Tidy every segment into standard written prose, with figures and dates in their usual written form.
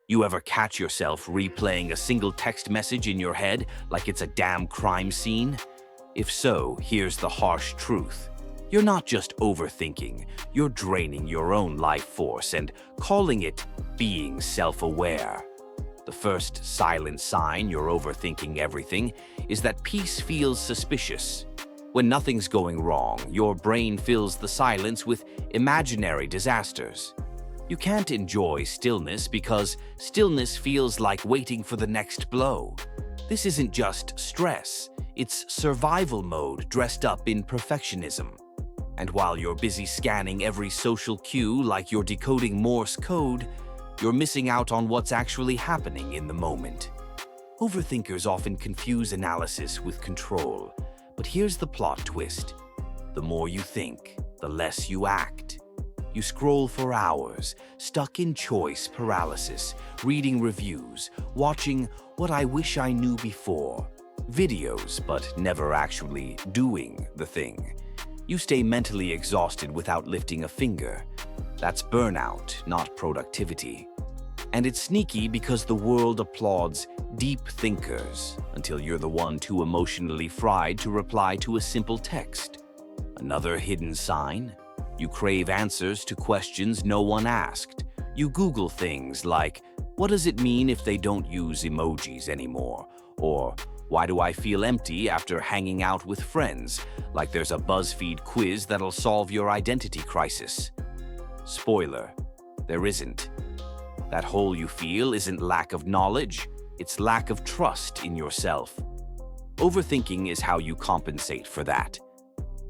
You ever catch yourself replaying a single text message in your head like it's a damn crime scene? If so, here's the harsh truth. You're not just overthinking, you're draining your own life force and calling it being self-aware. The first silent sign you're overthinking everything is that peace feels suspicious. When nothing's going wrong, your brain fills the silence with imaginary disasters. You can't enjoy stillness because stillness feels like waiting for the next blow. This isn't just stress, it's survival mode dressed up in perfectionism. And while you're busy scanning every social cue like you're decoding Morse code, you're missing out on what's actually happening in the moment. Overthinkers often confuse analysis with control, but here's the plot twist. The more you think, the less you act. You scroll for hours, stuck in choice paralysis, reading reviews, watching what I wish I knew before, videos, but never actually doing the thing. You stay mentally exhausted without lifting a finger. That's burnout, not productivity. And it's sneaky because the world applauds deep thinkers until you're the one too emotionally fried to reply to a simple text. Another hidden sign? You crave answers to questions no one asked. You Google things like, what does it mean if they don't use emojis anymore? Or, why do I feel empty after hanging out with friends? Like there's a BuzzFeed quiz that'll solve your identity crisis. Spoiler, there isn't. That hole you feel isn't lack of knowledge, it's lack of trust in yourself. Overthinking is how you compensate for that.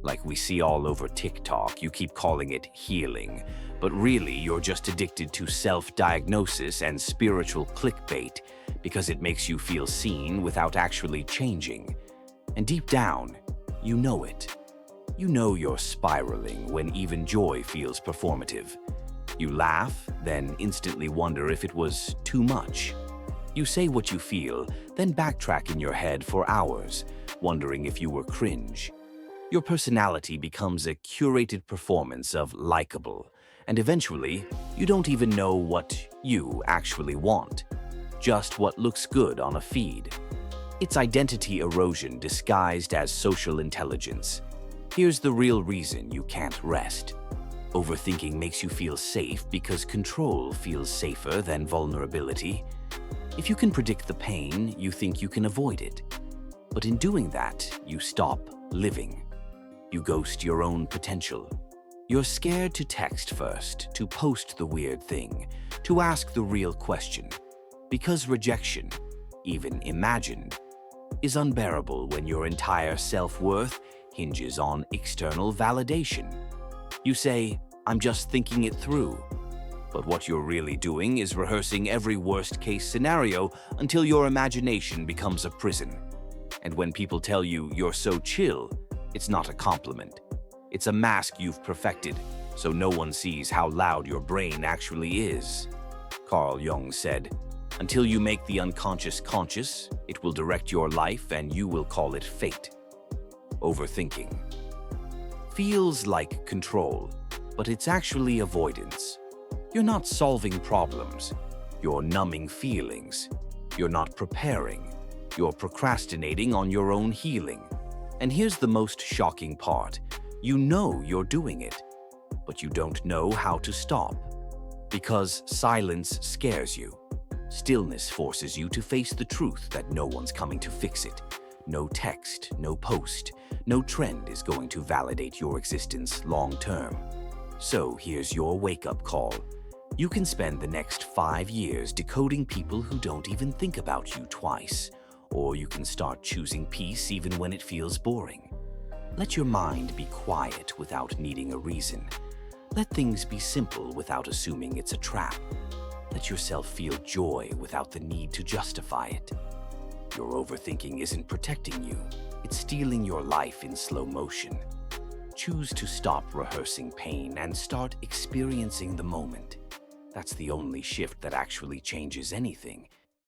Like we see all over TikTok, you keep calling it healing, but really you're just addicted to self-diagnosis and spiritual clickbait because it makes you feel seen without actually changing. And deep down, you know it. You know you're spiraling when even joy feels performative. You laugh, then instantly wonder if it was too much. You say what you feel, then backtrack in your head for hours, wondering if you were cringe. Your personality becomes a curated performance of likable, and eventually, you don't even know what you actually want, just what looks good on a feed. It's identity erosion disguised as social intelligence. Here's the real reason you can't rest. Overthinking makes you feel safe because control feels safer than vulnerability. If you can predict the pain, you think you can avoid it. But in doing that, you stop living. You ghost your own potential. You're scared to text first, to post the weird thing, to ask the real question. Because rejection, even imagined, is unbearable when your entire self-worth hinges on external validation. You say, I'm just thinking it through. But what you're really doing is rehearsing every worst-case scenario until your imagination becomes a prison. And when people tell you you're so chill, it's not a compliment. It's a mask you've perfected, so no one sees how loud your brain actually is. Carl Jung said, until you make the unconscious conscious, it will direct your life and you will call it fate. Overthinking feels like control, but it's actually avoidance. You're not solving problems. You're numbing feelings. You're not preparing. You're procrastinating on your own healing. And here's the most shocking part. You know you're doing it, but you don't know how to stop. Because silence scares you. Stillness forces you to face the truth that no one's coming to fix it. No text, no post, no trend is going to validate your existence long term. So here's your wake-up call. You can spend the next 5 years decoding people who don't even think about you twice. Or you can start choosing peace even when it feels boring. Let your mind be quiet without needing a reason. Let things be simple without assuming it's a trap. Let yourself feel joy without the need to justify it. Your overthinking isn't protecting you. It's stealing your life in slow motion. Choose to stop rehearsing pain and start experiencing the moment. That's the only shift that actually changes anything.